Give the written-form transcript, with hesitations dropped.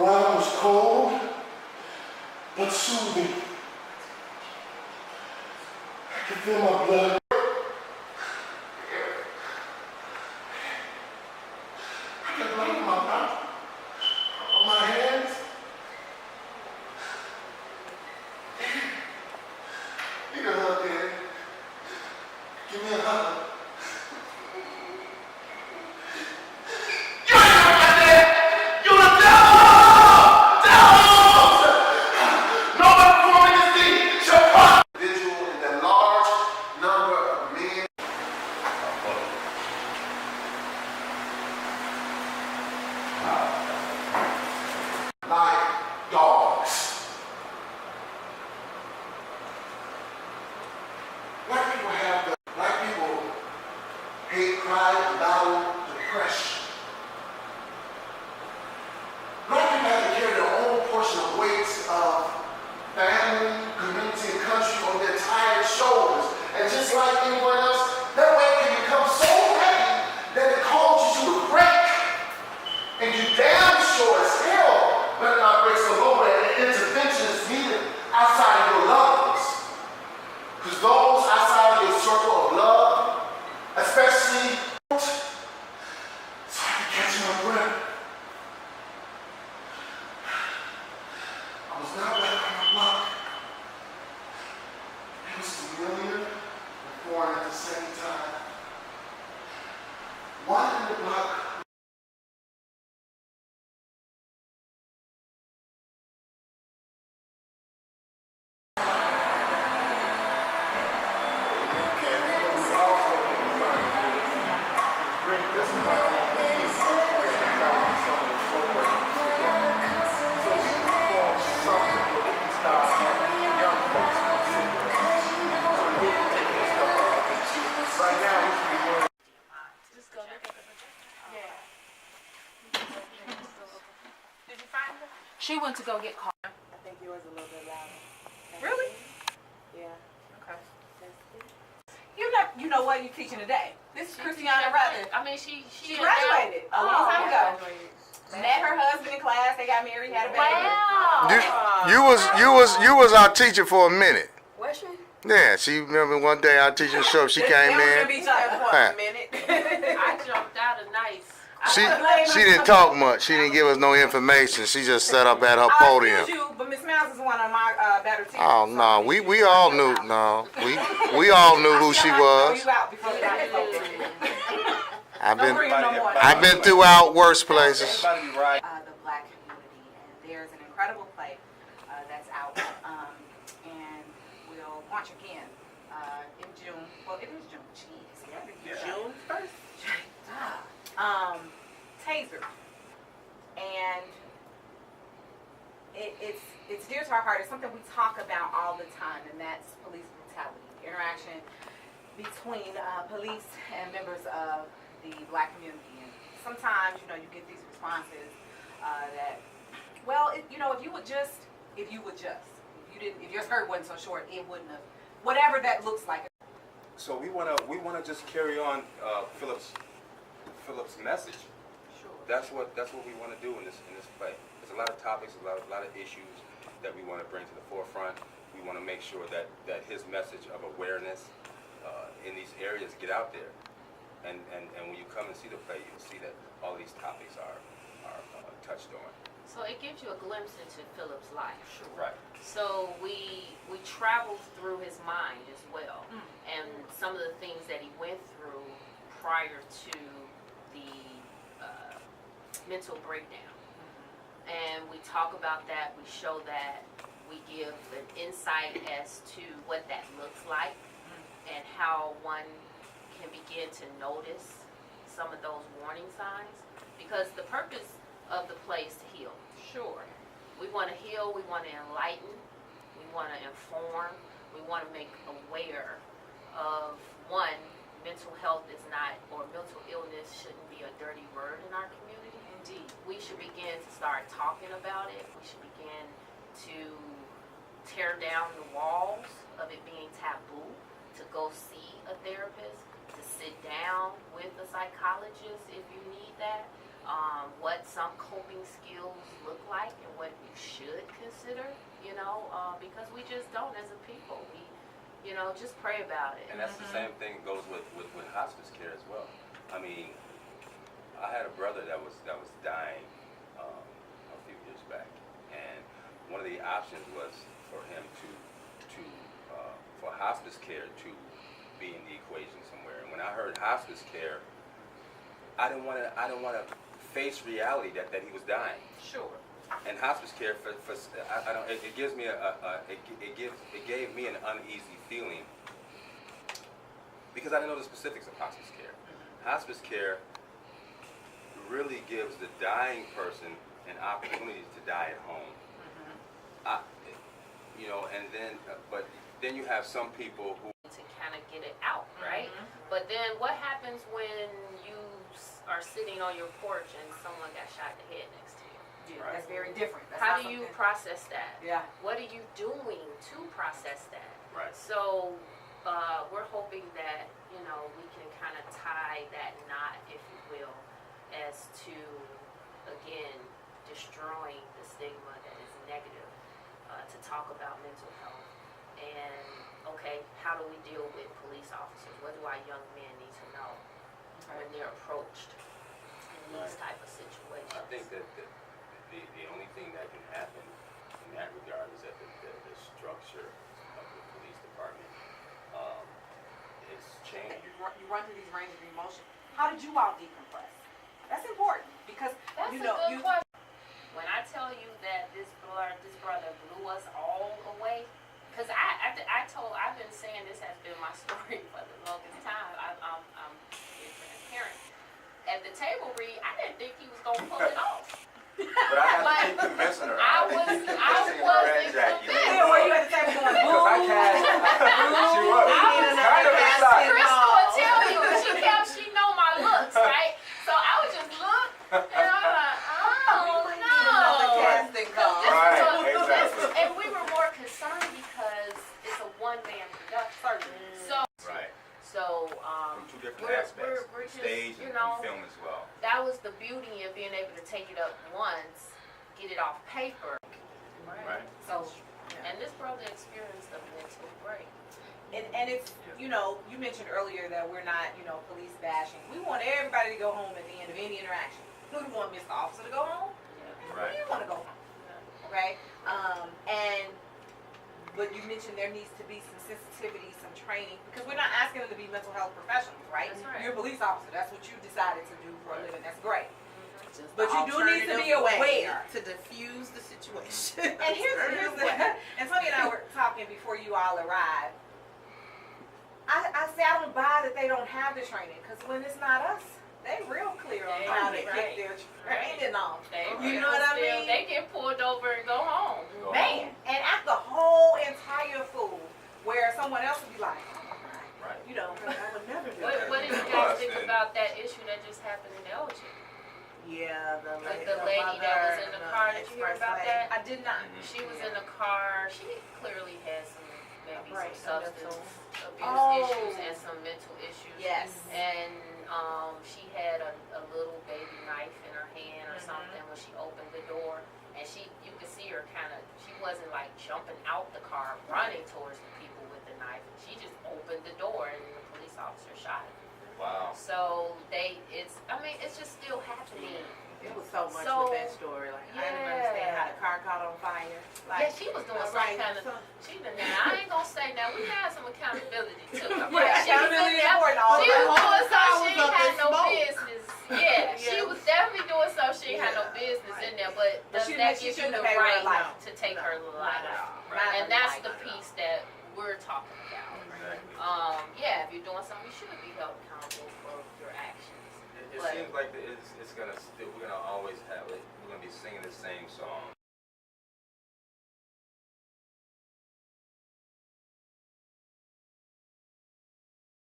ground was cold, but soothing. I could feel my blood. I got blood in my mouth, on my hands. Give me a hug, Daddy. Give me a hug. Like dogs. Black people hate, pride, battle, depression. Black people have to carry their own portion of weights of family, community, and country on their tired shoulders. And just like anyone else, that weight can become so heavy that it causes you to break. And you damn sure as hell better not break so low that an intervention is needed outside of your loved ones. Because those outside of your circle of love, especially, so I can catch my breath. I was not back on the block. It was familiar and foreign at the same time. One in the block. She went to go get coffee. I think yours a little bit louder. Really? Yeah. Okay. You know what you're teaching today. This is Christiana Rutherford. I mean, she graduated a long time ago. Met her husband in class. They got married. Had a baby. Wow. You was our teacher for a minute. Was she? Yeah, she remember one day our teacher showed up. She came in. For a minute. I jumped out of nice. She didn't talk much. She didn't give us no information. She just sat up at her podium. But Miss Mouse is one of my better teachers. Oh no, we all knew. No, we all knew who she was. I've been throughout worse places. The Black community, and there's an incredible play that's out, and we'll launch again in June. Well, it is June. Jeez, June 1st. Taser, and it's dear to our heart. It's something we talk about all the time, and that's police brutality, interaction between police and members of the Black community. And sometimes, you get these responses that, well, if your skirt wasn't so short, it wouldn't have, whatever that looks like. So we wanna just carry on Philip's message. Sure. That's what we want to do in this play. There's a lot of topics, a lot of issues that we want to bring to the forefront. We want to make sure that his message of awareness in these areas get out there. And when you come and see the play, you'll see that all these topics are touched on. So it gives you a glimpse into Philip's life. Sure. Right. So we traveled through his mind as well, and some of the things that he went through prior to the mental breakdown. And we talk about that, we show that, we give an insight as to what that looks like and how one can begin to notice some of those warning signs, because the purpose of the play is to heal. Sure. We want to heal, we want to enlighten, we want to inform, we want to make aware of, one, mental health is not, or mental illness shouldn't be a dirty word in our community. Indeed. We should begin to start talking about it. We should begin to tear down the walls of it being taboo, to go see a therapist, to sit down with a psychologist if you need that. what some coping skills look like and what you should consider, because we just don't as a people. We, just pray about it. And that's the same thing goes with hospice care as well. I mean, I had a brother that was dying a few years back, and one of the options was for him for hospice care to be in the equation somewhere. And when I heard hospice care, I didn't want to face reality that he was dying. Sure. And hospice care it gives me it gave me an uneasy feeling because I didn't know the specifics of hospice care. Hospice care really gives the dying person an opportunity to die at home. But then you have some people who to kind of get it out, right? But then what happens when you are sitting on your porch and someone got shot in the head next to you? Yeah, Right. that's very different. That's How not do you something- process that? Yeah. What are you doing to process that? Right. So we're hoping that, we can kind of tie that knot, if you will, as to, again, destroying the stigma that is negative, to talk about mental health. And, okay, how do we deal with police officers? What do our young men need to know when they're approached in these type of situations? I think that the only thing that can happen in that regard is that the structure of the police department is changed. You run through these ranges of emotion. How did you all decompress? That's important because That's you a know good question. When I tell you that this brother blew us all away, because I've been saying this has been my story for the longest time. I'm being transparent. At the table read, I didn't think he was gonna pull it off. But I have to keep convincing her. I wasn't convinced. Yeah, were you at the table going, Because I can't. She was. Kind of excited. Crystal will tell you, she know my looks, right? So I would just look, and I'm like, oh no. Casting call. Right, So- exactly. And we were more concerned because it's a one-man production. Right. So From two different aspects, we're just, stage and film as well. that was the beauty of being able to take it up once, get it off paper. Right. So, And this brother experienced a mental break. and it's, you mentioned earlier that we're not, police bashing. We want everybody to go home at the end of any interaction. Who do you want Mr. Officer to go home? Right. You want to go home, okay? But you mentioned there needs to be some sensitivity, some training, because we're not asking them to be mental health professionals, right? That's right. You're a police officer. That's what you decided to do for a living. That's great. Just But the you do need to be alternative way aware. to diffuse the situation. And here's the and Tony and I were talking before you all arrived. I say I don't buy that they don't have the training, because when it's not us, they real clear on how to get their training on. You know what I mean? They get pulled over and go home. Go Man, and act the whole entire fool, where someone else would be like, Right. I would never do What that. did you guys think about that issue that just happened in Elgin? Yeah, the lady that was in the car, did you hear about that? I did not. She was in the car. She clearly had maybe Right, some mental. substance abuse Oh. issues and some mental issues. Yes. And she had a little baby knife in her hand or something when she opened the door. And you could see her she wasn't like jumping out the car, running towards the people with the knife. She just opened the door and the police officer shot her. Wow. So it's just still happening. It was so much So, with that story. Like I didn't understand how the car caught on fire. Like, Yeah, she was doing some right, kind of. so- I ain't gonna say now. We had some accountability too. Yeah, She was accountability in there- important all She the was time. doing something she I was ain't had up no in smoke. business. Yeah, she was definitely doing something she ain't had no business in there. But does she that shouldn't give you have the paid her right life. to take her life? Right. And that's the piece that we're talking about. Exactly. Yeah, if you're doing something, you should be held accountable for your actions. It seems like we're gonna always have it. We're gonna be singing the same song.